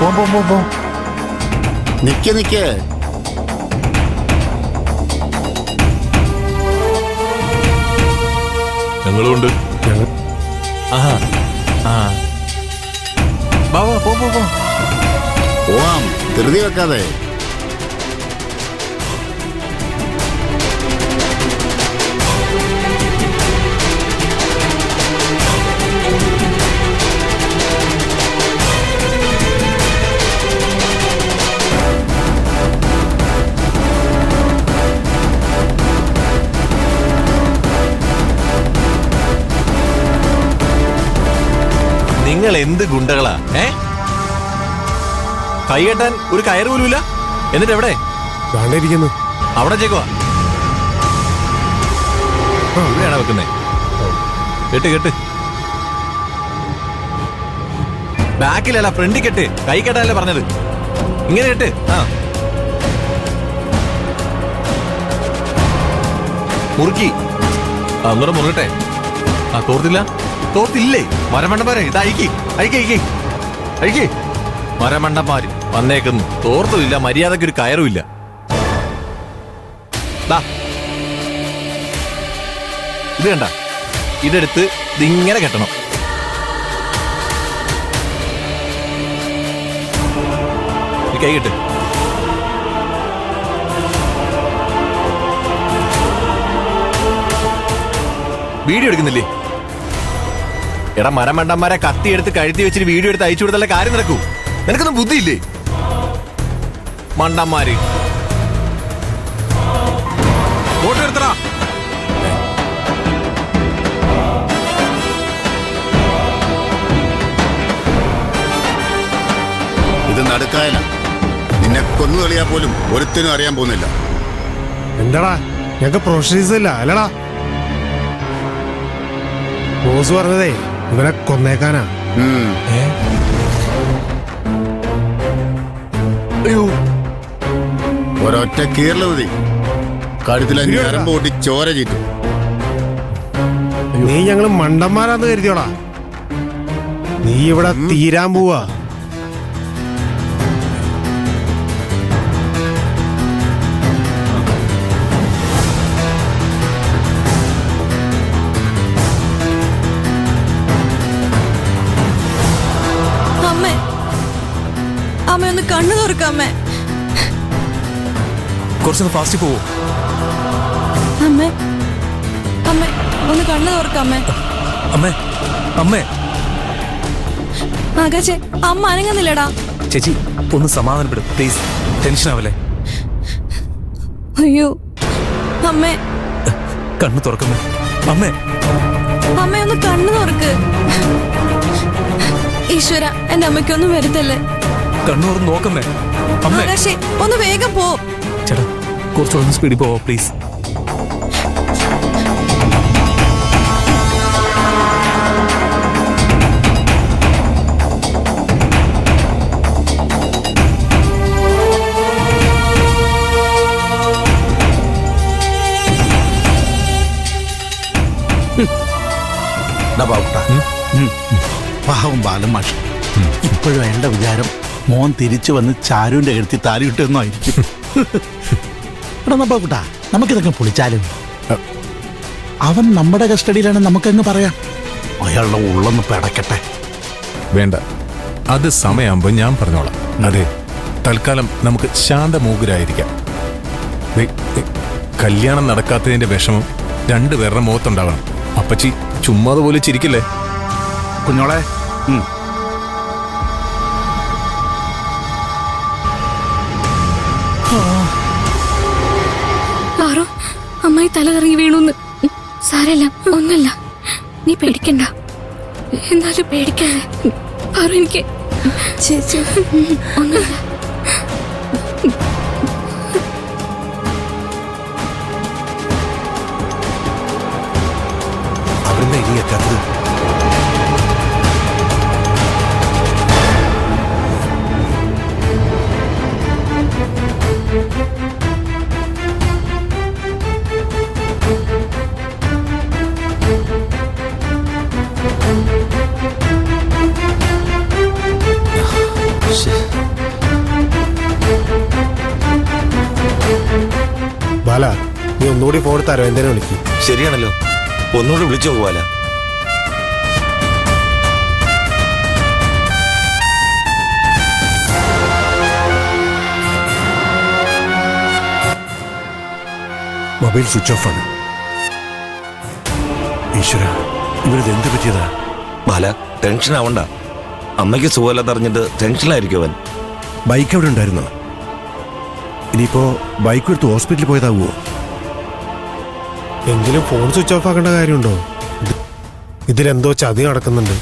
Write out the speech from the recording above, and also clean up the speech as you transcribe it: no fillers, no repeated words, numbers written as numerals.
പോ. നിക്ക്. ഞങ്ങളുണ്ട്. പോവാം, ധൃതി വെക്കാതെ. നിങ്ങൾ എന്ത് ഗുണ്ടകളാ? കൈ കെട്ടാൻ ഒരു കയറ് പോലുമില്ല. എന്നിട്ട് എവിടെ ഇരിക്കുന്നു? അവിടെ ചേക്കുവാ. ഇവിടെയാണോ വെക്കുന്നേ? കെട്ട്. ബാക്കിലല്ല, ഫ്രണ്ടിൽ കെട്ട്. കൈ കെട്ടാനല്ലേ പറഞ്ഞത്. ഇങ്ങനെ കെട്ട്. മുറുക്കി. ഒന്നുകൂടെ മുറുകട്ടെ. തോർത്തില്ലേ? മരമണ്ടന്മാരെ ഇത് അഴിക്ക്. മരമണ്ടന്മാര് വന്നേക്കുന്നു. തോർത്തുമില്ല, മര്യാദക്കൊരു കയറുമില്ല. ഇത് കണ്ട, ഇതെടുത്ത് ഇതിങ്ങനെ കെട്ടണം. കൈ കെട്ട്. വീഡിയോ എടുക്കുന്നില്ലേ? എടാ മരമണ്ടന്മാരെ കത്തി എടുത്ത് കഴുത്തി വെച്ചിട്ട് വീഡിയോ എടുത്ത് അയച്ചു കൊടുത്തല്ലേ കാര്യം നടക്കൂ. നിനക്കൊന്നും ബുദ്ധിയില്ലേ? മണ്ടന്മാര്. ഫോട്ടോ എടുത്തടാ. ഇത് നടുക്കായല. നിന്നെ കൊന്നു കളിയാ പോലും ഒരുത്തിനും അറിയാൻ പോകുന്നില്ല. എന്താടാ, ഞങ്ങക്ക് പ്രൊഫഷണൽസ് ഇല്ല അല്ലടാ? ബോസ് പറഞ്ഞതേ ഇവനെ കൊന്നേക്കാനാ. ഒരൊറ്റ കീറല് മതി, കഴുത്തിലെ ഞരമ്പ് പൊട്ടി ചോര ചീറ്റും. നീ ഞങ്ങള് മണ്ടന്മാരാന്ന് കരുതിയോടാ? നീ ഇവിടെ തീരാൻ പോവാ. അമ്മ ഒന്ന് കണ്ണു തുറക്കാമേ. കുറച്ചൊന്ന് ഫാസ്റ്റ് പോവോ? അമ്മേ ഒന്ന് കണ്ണു തുറക്കാമേ. അമ്മേ ആകാശേ, അമ്മ അനങ്ങുന്നില്ലടാ. ചേച്ചി ഒന്ന് സമാധാനപ്പെടും പ്ലീസ്. ടെൻഷൻ ആവല്ലേ. അയ്യോ അമ്മേ, കണ്ണു തുറക്കമ്മേ. അമ്മ ഒന്ന് കണ്ണു തുറക്ക്. ഈശ്വര, എന്റെ അമ്മയ്ക്കൊന്നും വരുത്തല്ലേ. കണ്ണൂർ നോക്കമ്മേ. ആകാശേ, ഒന്ന് വേഗം പോ. ചേട്ടാ, കുറച്ചൊന്ന് സ്പീഡിൽ പോവോ പ്ലീസ്. പാവം ബാലൻ മാഷ്. ഇപ്പോഴും എന്റെ വിചാരം മോൻ തിരിച്ചു വന്ന് ചാരുവിന്റെ കഴുത്തി താലിയിട്ടെന്നായിരിക്കും. എടാ നപ്പാക്കുട്ടാ, നമുക്കിതൊക്കെ പൊളിച്ചാലും. അവൻ നമ്മുടെ കസ്റ്റഡിയിലാണ്, നമുക്കങ്ങ് പറയാം. അയാളുടെ ഉള്ളൊന്ന് പെടക്കട്ടെ. വേണ്ട, അത് സമയമാകുമ്പോൾ ഞാൻ പറഞ്ഞോളാം. അതെ, തൽക്കാലം നമുക്ക് ശാന്തമൂകരായിരിക്കാം. കല്യാണം നടക്കാത്തതിന്റെ വിഷമം രണ്ടുപേരുടെ മുഖത്തുണ്ടാകണം. അപ്പച്ചി ചുമ്മാതെ പോലെ ചിരിക്കില്ലേ? കുഞ്ഞോളെ, അമ്മായി തല കറങ്ങി വീണുന്ന്. സാരല്ല, ഒന്നല്ല, നീ പേടിക്കണ്ട. എന്നാലും പേടിക്കാതെ പാറു. എനിക്ക് ചേച്ചി ഒന്നല്ല. അവരെന്താ ഇനി എത്താത്തത്? ശരി. ബാല നീ ഒന്നുകൂടി ഫോൺ തരോ എന്തിനാ വിളിക്കും? ശരിയാണല്ലോ, ഒന്നുകൂടി വിളിച്ചു നോക്കുവാല. മൊബൈൽ സ്വിച്ച് ഓഫ് ആണ്. ഈശ്വര, ഇവരിത് എന്ത് പറ്റിയതാ? ബാല, ടെൻഷൻ ആവണ്ട. അമ്മയ്ക്ക് സുഖമില്ലാത്ത അറിഞ്ഞിട്ട് ടെൻഷനിലായിരിക്കും അവൻ. ബൈക്ക് അവിടെ ഉണ്ടായിരുന്നോ? ഇനിയിപ്പോ ബൈക്ക് എടുത്ത് ഹോസ്പിറ്റലിൽ പോയതാവുമോ? എങ്കിലും ഫോൺ സ്വിച്ച് ഓഫ് ആക്കേണ്ട കാര്യമുണ്ടോ? ഇതിലെന്തോ ചതി നടക്കുന്നുണ്ട്.